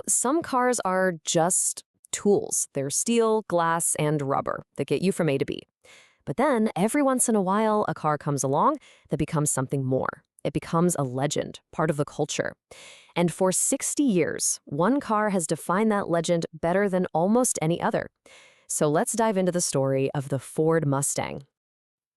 Some cars are just tools. They're steel, glass, and rubber that get you from A to B. But then, every once in a while, a car comes along that becomes something more. It becomes a legend, part of the culture. And for 60 years, one car has defined that legend better than almost any other. So let's dive into the story of the Ford Mustang.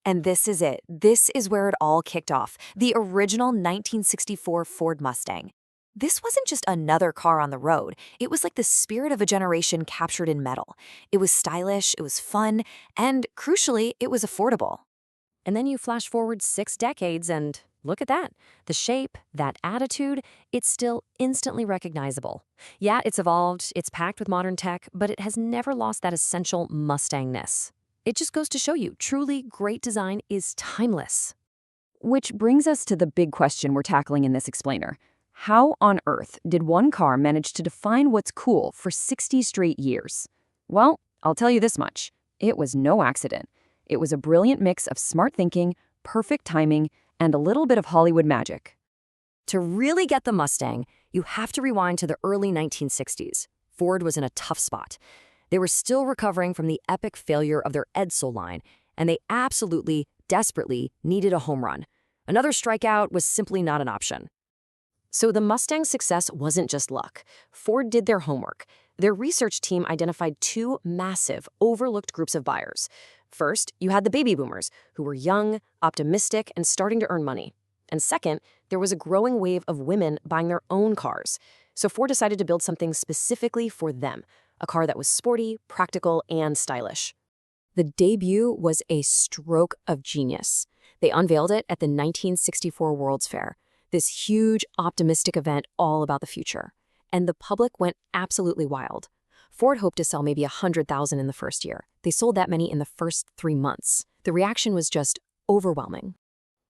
And this is it. This is where it all kicked off. The original 1964 Ford Mustang. This wasn't just another car on the road. It was like the spirit of a generation captured in metal. It was stylish, it was fun, and crucially, it was affordable. And then you flash forward 6 decades and look at that. The shape, that attitude, it's still instantly recognizable. Yeah, it's evolved, it's packed with modern tech, but it has never lost that essential Mustang-ness. It just goes to show you, truly great design is timeless. Which brings us to the big question we're tackling in this explainer. How on earth did one car manage to define what's cool for 60 straight years? Well, I'll tell you this much. It was no accident. It was a brilliant mix of smart thinking, perfect timing, and a little bit of Hollywood magic. To really get the Mustang, you have to rewind to the early 1960s. Ford was in a tough spot. They were still recovering from the epic failure of their Edsel line, and they absolutely, desperately needed a home run. Another strikeout was simply not an option. So the Mustang's success wasn't just luck. Ford did their homework. Their research team identified 2 massive, overlooked groups of buyers. First, you had the baby boomers, who were young, optimistic, and starting to earn money. And second, there was a growing wave of women buying their own cars. So Ford decided to build something specifically for them, a car that was sporty, practical, and stylish. The debut was a stroke of genius. They unveiled it at the 1964 World's Fair, this huge, optimistic event all about the future. And the public went absolutely wild. Ford hoped to sell maybe 100,000 in the first year. They sold that many in the first 3 months. The reaction was just overwhelming.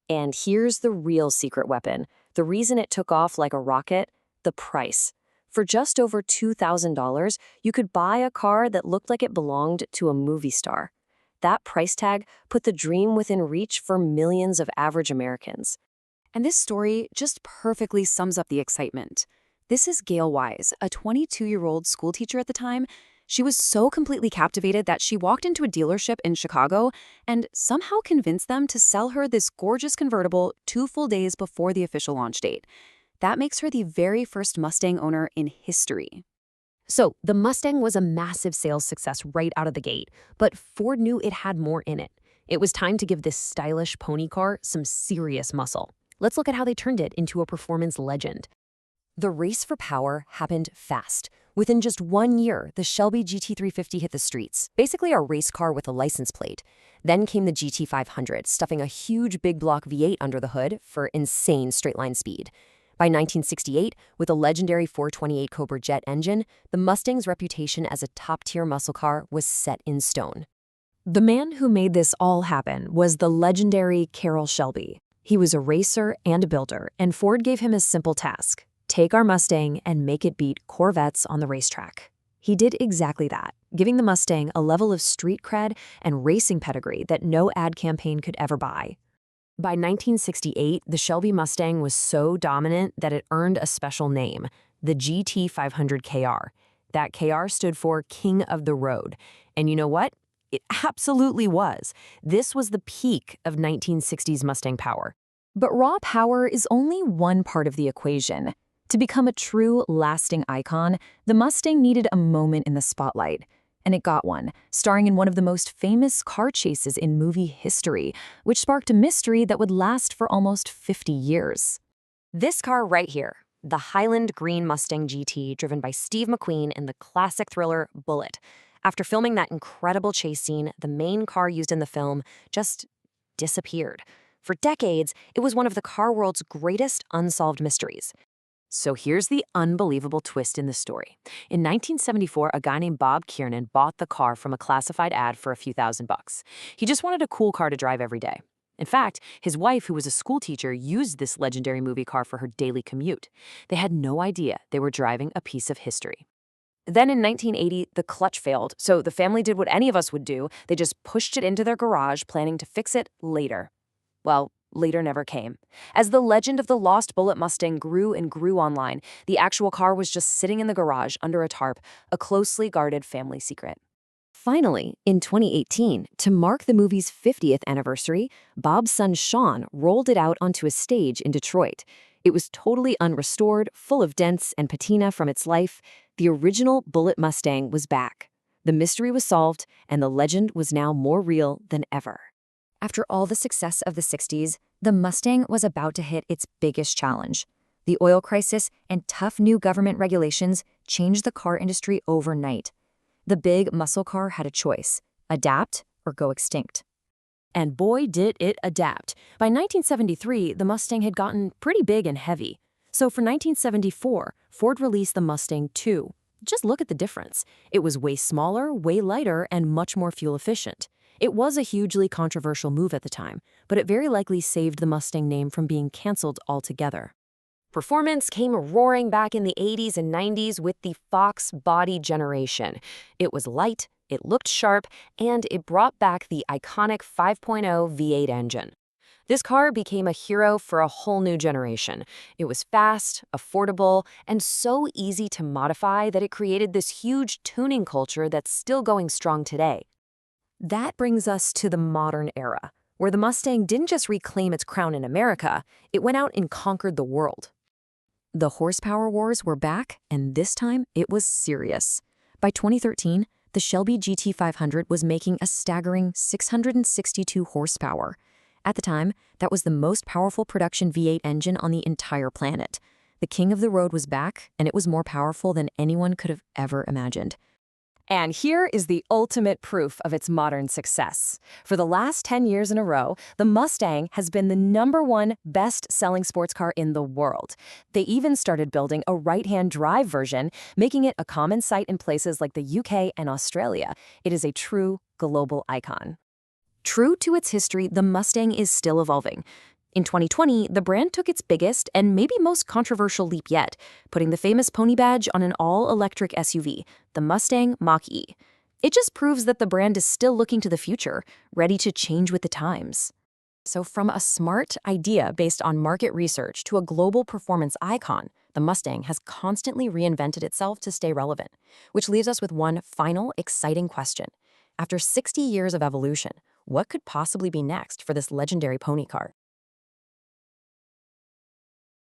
And here's the real secret weapon. The reason it took off like a rocket: the price. For just over $2,000, you could buy a car that looked like it belonged to a movie star. That price tag put the dream within reach for millions of average Americans. And this story just perfectly sums up the excitement. This is Gail Wise, a 22-year-old schoolteacher at the time. She was so completely captivated that she walked into a dealership in Chicago and somehow convinced them to sell her this gorgeous convertible 2 full days before the official launch date. That makes her the very first Mustang owner in history. So the Mustang was a massive sales success right out of the gate, but Ford knew it had more in it. It was time to give this stylish pony car some serious muscle. Let's look at how they turned it into a performance legend. The race for power happened fast. Within just 1 year, the Shelby GT350 hit the streets, basically a race car with a license plate. Then came the GT500, stuffing a huge big block V8 under the hood for insane straight-line speed. By 1968, with a legendary 428 Cobra jet engine, the Mustang's reputation as a top-tier muscle car was set in stone. The man who made this all happen was the legendary Carroll Shelby. He was a racer and a builder, and Ford gave him a simple task: take our Mustang and make it beat Corvettes on the racetrack. He did exactly that, giving the Mustang a level of street cred and racing pedigree that no ad campaign could ever buy. By 1968, the Shelby Mustang was so dominant that it earned a special name, the GT500 KR. That KR stood for King of the Road. And you know what? It absolutely was. This was the peak of 1960s Mustang power. But raw power is only one part of the equation. To become a true, lasting icon, the Mustang needed a moment in the spotlight. And it got one, starring in one of the most famous car chases in movie history, which sparked a mystery that would last for almost 50 years. This car right here, the Highland Green Mustang GT, driven by Steve McQueen in the classic thriller Bullitt. After filming that incredible chase scene, the main car used in the film just disappeared. For decades, it was one of the car world's greatest unsolved mysteries. So here's the unbelievable twist in the story. In 1974, a guy named Bob Kiernan bought the car from a classified ad for a few $1,000s. He just wanted a cool car to drive every day. In fact, his wife, who was a schoolteacher, used this legendary movie car for her daily commute. They had no idea they were driving a piece of history. Then in 1980, the clutch failed, so the family did what any of us would do. They just pushed it into their garage, planning to fix it later. Well, later never came. As the legend of the lost Bullitt Mustang grew and grew online, the actual car was just sitting in the garage under a tarp, a closely guarded family secret. Finally, in 2018, to mark the movie's 50th anniversary, Bob's son Sean rolled it out onto a stage in Detroit. It was totally unrestored, full of dents and patina from its life. The original Bullitt Mustang was back. The mystery was solved, and the legend was now more real than ever. After all the success of the 60s, the Mustang was about to hit its biggest challenge. The oil crisis and tough new government regulations changed the car industry overnight. The big muscle car had a choice: adapt or go extinct. And boy, did it adapt. By 1973, the Mustang had gotten pretty big and heavy. So for 1974, Ford released the Mustang II. Just look at the difference. It was way smaller, way lighter, and much more fuel efficient. It was a hugely controversial move at the time, but it very likely saved the Mustang name from being canceled altogether. Performance came roaring back in the 80s and 90s with the Fox body generation. It was light, it looked sharp, and it brought back the iconic 5.0 V8 engine. This car became a hero for a whole new generation. It was fast, affordable, and so easy to modify that it created this huge tuning culture that's still going strong today. That brings us to the modern era, where the Mustang didn't just reclaim its crown in America, it went out and conquered the world. The horsepower wars were back, and this time it was serious. By 2013, the Shelby GT500 was making a staggering 662 horsepower. At the time, that was the most powerful production V8 engine on the entire planet. The king of the road was back, and it was more powerful than anyone could have ever imagined. And here is the ultimate proof of its modern success. For the last 10 years in a row, the Mustang has been the #1 best-selling sports car in the world. They even started building a right-hand drive version, making it a common sight in places like the UK and Australia. It is a true global icon. True to its history, the Mustang is still evolving. In 2020, the brand took its biggest and maybe most controversial leap yet, putting the famous pony badge on an all-electric SUV, the Mustang Mach-E. It just proves that the brand is still looking to the future, ready to change with the times. So from a smart idea based on market research to a global performance icon, the Mustang has constantly reinvented itself to stay relevant, which leaves us with one final exciting question. After 60 years of evolution, what could possibly be next for this legendary pony car?